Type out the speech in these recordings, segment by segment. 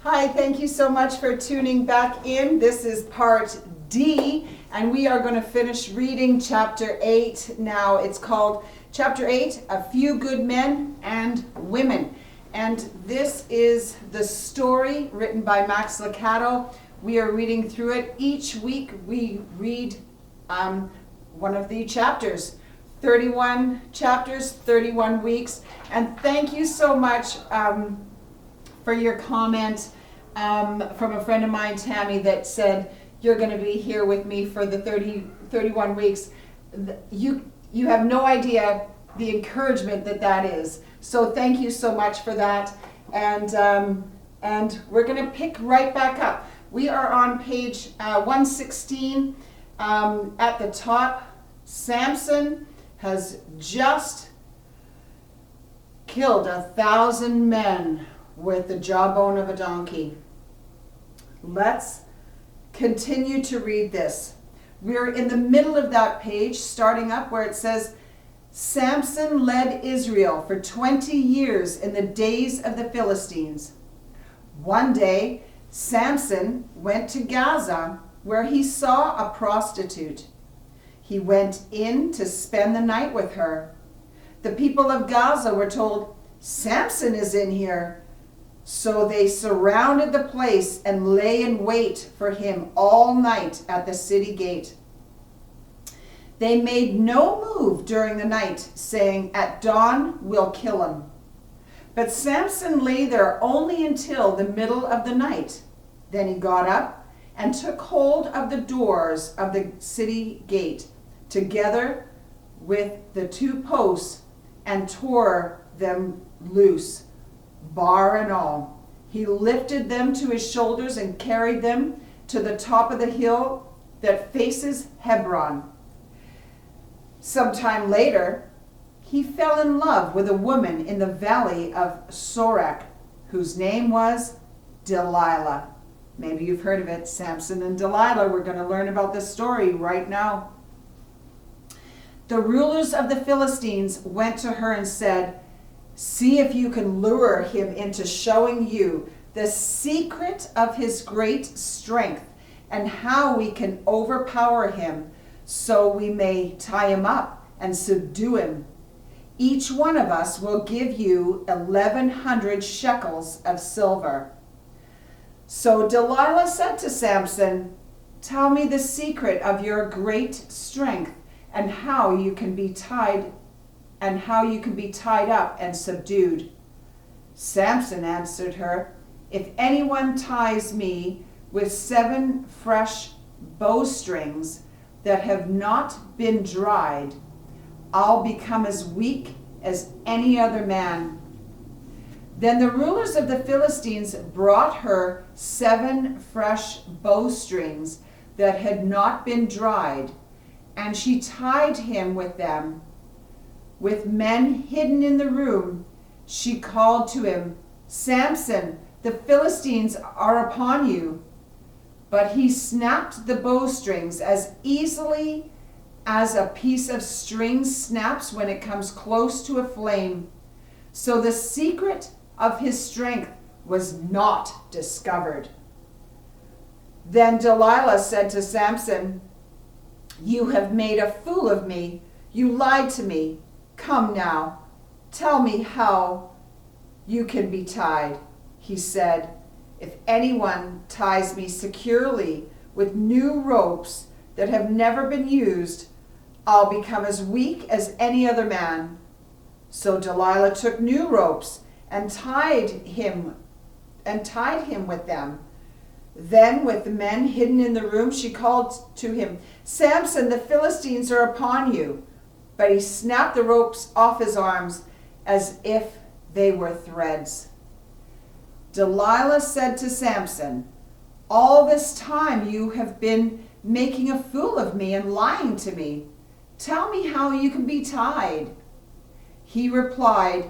Hi, thank you so much for tuning back in. This is part D, and we are going to finish reading chapter 8 now. It's called Chapter 8, A Few Good Men and Women. And this is the story written by Max Lucado. We are reading through it. Each week we read one of the chapters. 31 chapters, 31 weeks. And thank you so much for your comment from a friend of mine, Tammy, that said, you're going to be here with me for the 31 weeks. You have no idea the encouragement that is. So thank you so much for that. And we're going to pick right back up. We are on page 116 at the top. Samson has just killed 1,000 men with the jawbone of a donkey. Let's continue to read this. We're in the middle of that page, starting up where it says, Samson led Israel for 20 years in the days of the Philistines. One day, Samson went to Gaza, where he saw a prostitute. He went in to spend the night with her. The people of Gaza were told, Samson is in here. So they surrounded the place and lay in wait for him all night at the city gate. They made no move during the night, saying, at dawn we'll kill him. But Samson lay there only until the middle of the night. Then he got up and took hold of the doors of the city gate, together with the two posts, and tore them loose, bar and all. He lifted them to his shoulders and carried them to the top of the hill that faces Hebron. Sometime later, he fell in love with a woman in the valley of Sorek, whose name was Delilah. Maybe you've heard of it, Samson and Delilah. We're going to learn about this story right now. The rulers of the Philistines went to her and said, see if you can lure him into showing you the secret of his great strength and how we can overpower him so we may tie him up and subdue him. Each one of us will give you 1,100 shekels of silver. So Delilah said to Samson, tell me the secret of your great strength and how you can be tied up and subdued. Samson answered her, if anyone ties me with 7 fresh bowstrings that have not been dried, I'll become as weak as any other man. Then the rulers of the Philistines brought her 7 fresh bowstrings that had not been dried, and she tied him with them. With men hidden in the room, she called to him, Samson, the Philistines are upon you. But he snapped the bowstrings as easily as a piece of string snaps when it comes close to a flame. So the secret of his strength was not discovered. Then Delilah said to Samson, you have made a fool of me. You lied to me. Come now, tell me how you can be tied. He said, if anyone ties me securely with new ropes that have never been used, I'll become as weak as any other man. So Delilah took new ropes and tied him with them. Then with the men hidden in the room, she called to him, Samson, the Philistines are upon you. But he snapped the ropes off his arms as if they were threads. Delilah said to Samson, all this time you have been making a fool of me and lying to me. Tell me how you can be tied. He replied,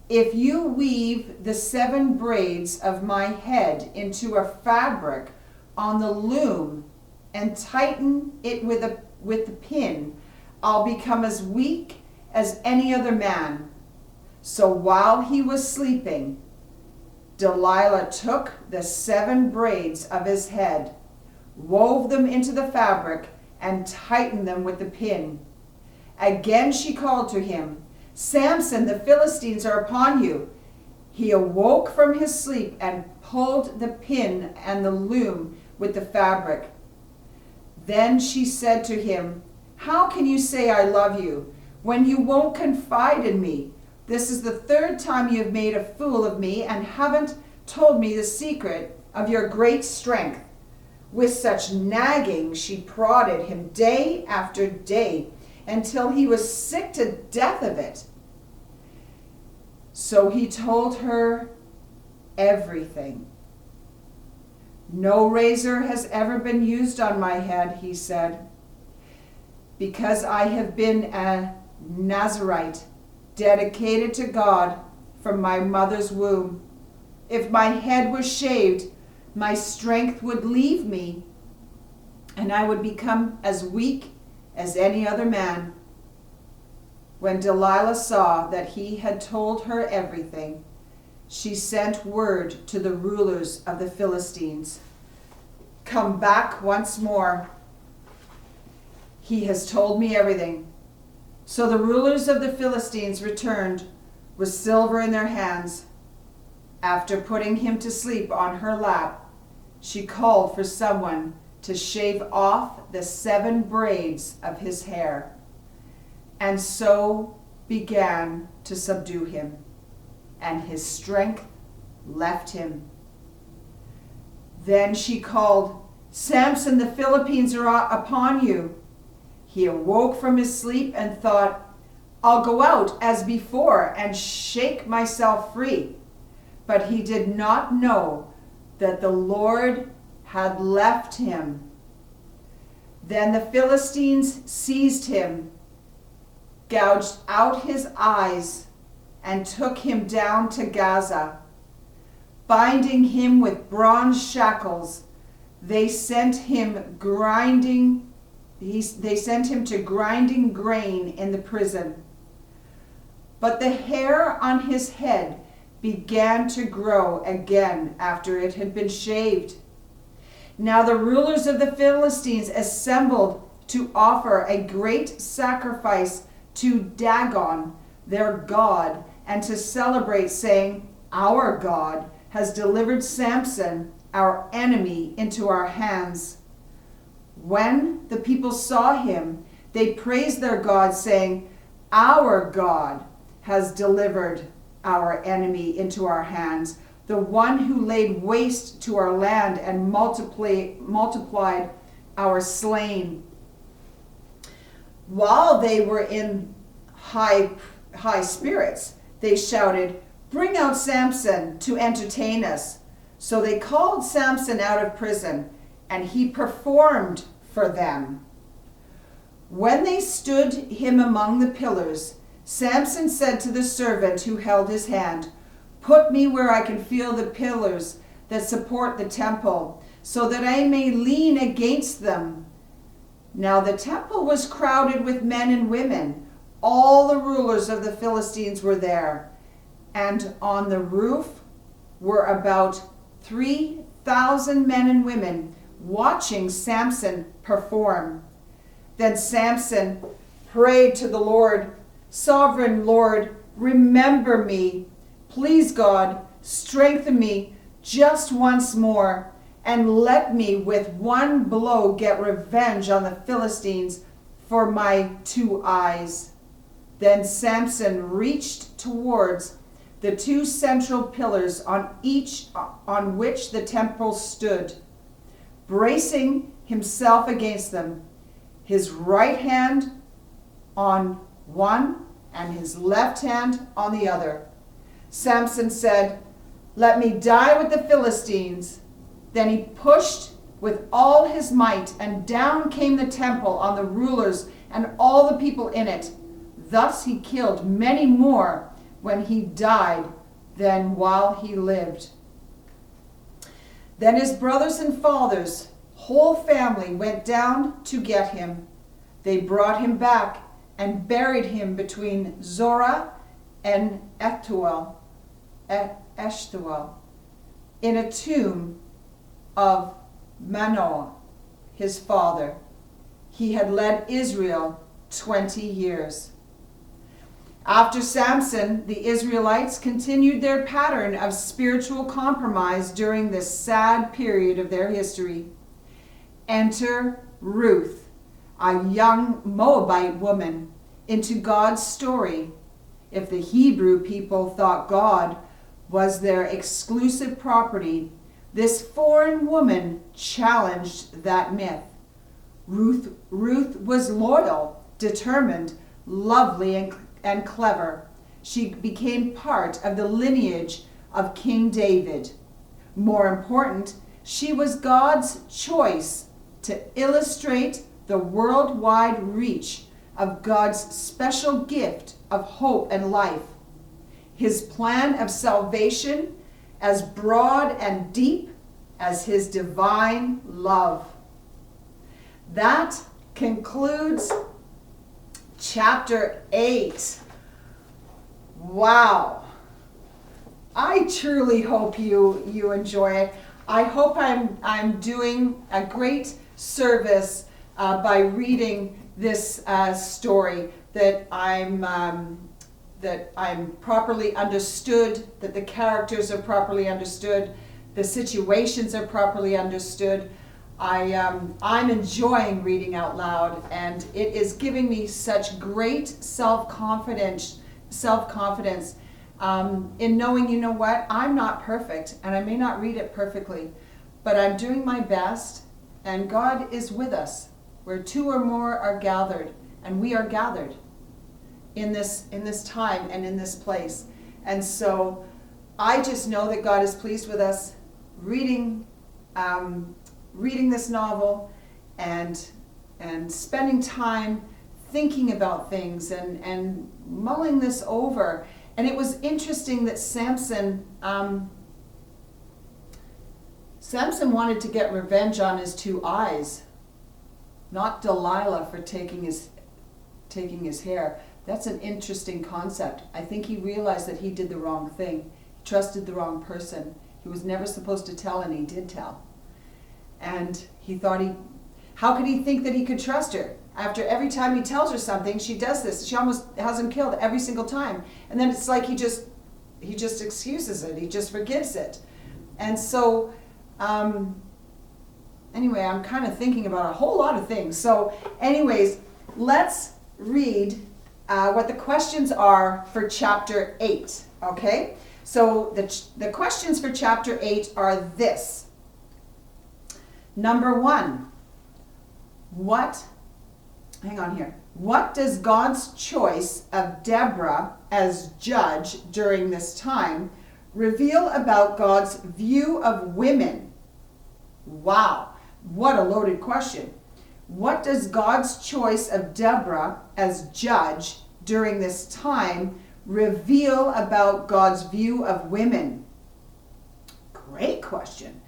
if you weave the 7 braids of my head into a fabric on the loom and tighten it with the pin, I'll become as weak as any other man. So while he was sleeping, Delilah took the 7 braids of his head, wove them into the fabric, and tightened them with the pin. Again she called to him, "Samson, the Philistines are upon you." He awoke from his sleep and pulled the pin and the loom with the fabric. Then she said to him, "How can you say I love you when you won't confide in me? This is the 3rd time you have made a fool of me and haven't told me the secret of your great strength." With such nagging, she prodded him day after day until he was sick to death of it. So he told her everything. "No razor has ever been used on my head," he said, "because I have been a Nazirite, dedicated to God from my mother's womb. If my head was shaved, my strength would leave me, and I would become as weak as any other man." When Delilah saw that he had told her everything, she sent word to the rulers of the Philistines, "Come back once more. He has told me everything." So the rulers of the Philistines returned with silver in their hands. After putting him to sleep on her lap, she called for someone to shave off the 7 braids of his hair, and so began to subdue him, and his strength left him. Then she called, "Samson, the Philistines are upon you." He awoke from his sleep and thought, "I'll go out as before and shake myself free." But he did not know that the Lord had left him. Then the Philistines seized him, gouged out his eyes, and took him down to Gaza. Binding him with bronze shackles, they sent him to grinding grain in the prison. But the hair on his head began to grow again after it had been shaved. Now the rulers of the Philistines assembled to offer a great sacrifice to Dagon, their god, and to celebrate, saying, "Our God has delivered Samson, our enemy, into our hands." When the people saw him, they praised their God, saying, "Our God has delivered our enemy into our hands, the one who laid waste to our land and multiplied our slain." While they were in high spirits, they shouted, "Bring out Samson to entertain us." So they called Samson out of prison, and he performed for them. When they stood him among the pillars, Samson said to the servant who held his hand, "Put me where I can feel the pillars that support the temple, so that I may lean against them." Now the temple was crowded with men and women. All the rulers of the Philistines were there, and on the roof were about 3,000 men and women watching Samson perform. Then Samson prayed to the Lord, "Sovereign Lord, remember me. Please, God, strengthen me just once more, and let me with one blow get revenge on the Philistines for my 2 eyes." Then Samson reached towards the 2 central pillars on which the temple stood, bracing himself against them, his right hand on one and his left hand on the other. Samson said, "Let me die with the Philistines." Then he pushed with all his might, and down came the temple on the rulers and all the people in it. Thus he killed many more when he died than while he lived. Then his brothers and fathers, whole family, went down to get him. They brought him back and buried him between Zorah and Eshtaol. in a tomb of Manoah, his father. He had led Israel 20 years. After Samson, the Israelites continued their pattern of spiritual compromise during this sad period of their history. Enter Ruth, a young Moabite woman, into God's story. If the Hebrew people thought God was their exclusive property, this foreign woman challenged that myth. Ruth was loyal, determined, lovely, and clever. She became part of the lineage of King David. More important, she was God's choice to illustrate the worldwide reach of God's special gift of hope and life. His plan of salvation as broad and deep as his divine love. That concludes chapter 8. Wow. I truly hope you enjoy it. I hope I'm doing a great service by reading this story, that I'm properly understood, that the characters are properly understood, the situations are properly understood. I'm enjoying reading out loud, and it is giving me such great self-confidence in knowing, you know what, I'm not perfect, and I may not read it perfectly, but I'm doing my best, and God is with us. Where two or more are gathered, and we are gathered in this time and in this place. And so I just know that God is pleased with us reading this novel and spending time thinking about things and mulling this over. And it was interesting that Samson wanted to get revenge on his two eyes, not Delilah for taking his hair. That's an interesting concept. I think he realized that he did the wrong thing. He trusted the wrong person. He was never supposed to tell, and he did tell. And he thought how could he think that he could trust her? After every time he tells her something, she does this. She almost has him killed every single time. And then it's like he just excuses it. He just forgives it. And so, anyway, I'm kind of thinking about a whole lot of things. So anyways, let's read what the questions are for chapter 8, okay? So the questions for chapter 8 are this. Number 1, what does God's choice of Deborah as judge during this time reveal about God's view of women? Wow, what a loaded question. What does God's choice of Deborah as judge during this time reveal about God's view of women? Great question.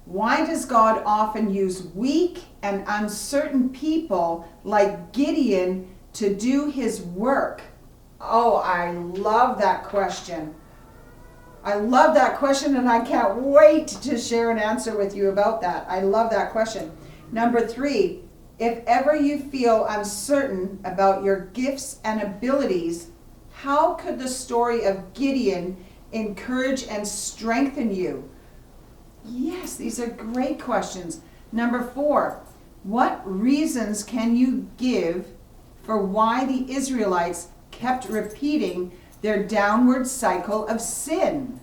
Why does God often use weak and uncertain people like Gideon to do his work? Oh, I love that question. I love that question, and I can't wait to share an answer with you about that. I love that question. Number 3, if ever you feel uncertain about your gifts and abilities, how could the story of Gideon encourage and strengthen you? Yes, these are great questions. Number 4, what reasons can you give for why the Israelites kept repeating their downward cycle of sin?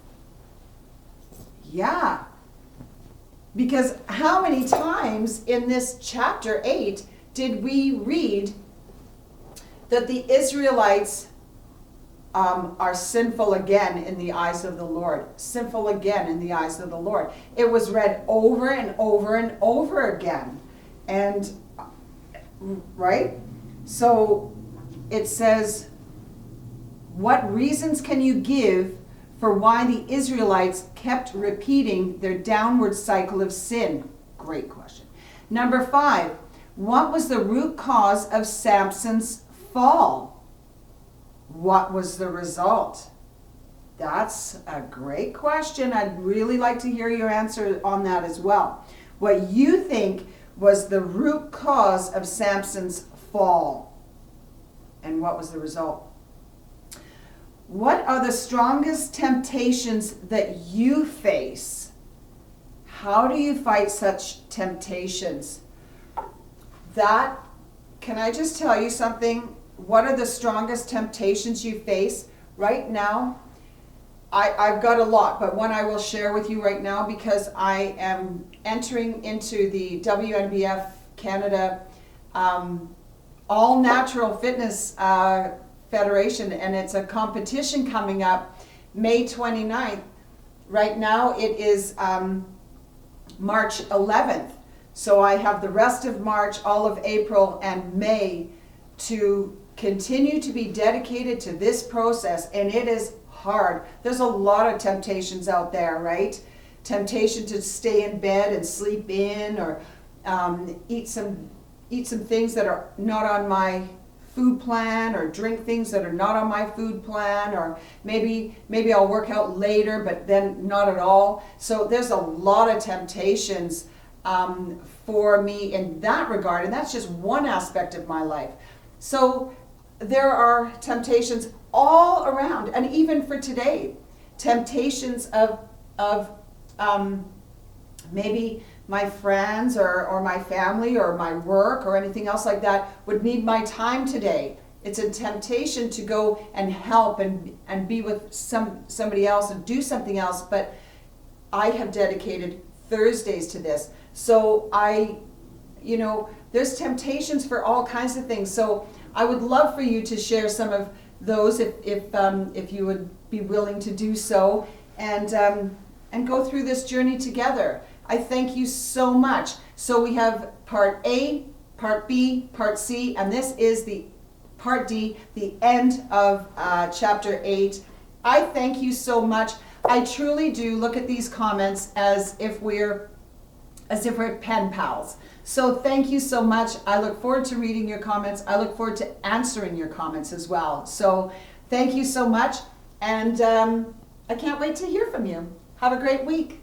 Yeah. Because how many times in this chapter 8 did we read that the Israelites are sinful again in the eyes of the Lord? Sinful again in the eyes of the Lord. It was read over and over and over again. And, right? So it says, what reasons can you give for why the Israelites kept repeating their downward cycle of sin? Great question. Number 5, what was the root cause of Samson's fall? What was the result? That's a great question. I'd really like to hear your answer on that as well. What you think was the root cause of Samson's fall, and what was the result? What are the strongest temptations that you face? How do you fight such temptations? Can I just tell you something? What are the strongest temptations you face right now? I've got a lot, but one I will share with you right now, because I am entering into the WNBF Canada All Natural Fitness Federation, and it's a competition coming up May 29th. Right now it is March 11th. So I have the rest of March, all of April, and May to continue to be dedicated to this process, and it is hard. There's a lot of temptations out there, right? Temptation to stay in bed and sleep in, or eat some things that are not on my food plan, or drink things that are not on my food plan, or maybe I'll work out later, but then not at all. So there's a lot of temptations for me in that regard, and that's just one aspect of my life. So there are temptations all around, and even for today, temptations of maybe my friends or my family or my work or anything else like that would need my time today. It's a temptation to go and help and be with somebody else and do something else, but I have dedicated Thursdays to this. So there's temptations for all kinds of things. So I would love for you to share some of those if you would be willing to do so, and go through this journey together. I thank you so much. So we have part A, part B, part C, and this is the part D, the end of chapter 8. I thank you so much. I truly do look at these comments as if we're pen pals. So thank you so much. I look forward to reading your comments. I look forward to answering your comments as well. So thank you so much, and I can't wait to hear from you. Have a great week.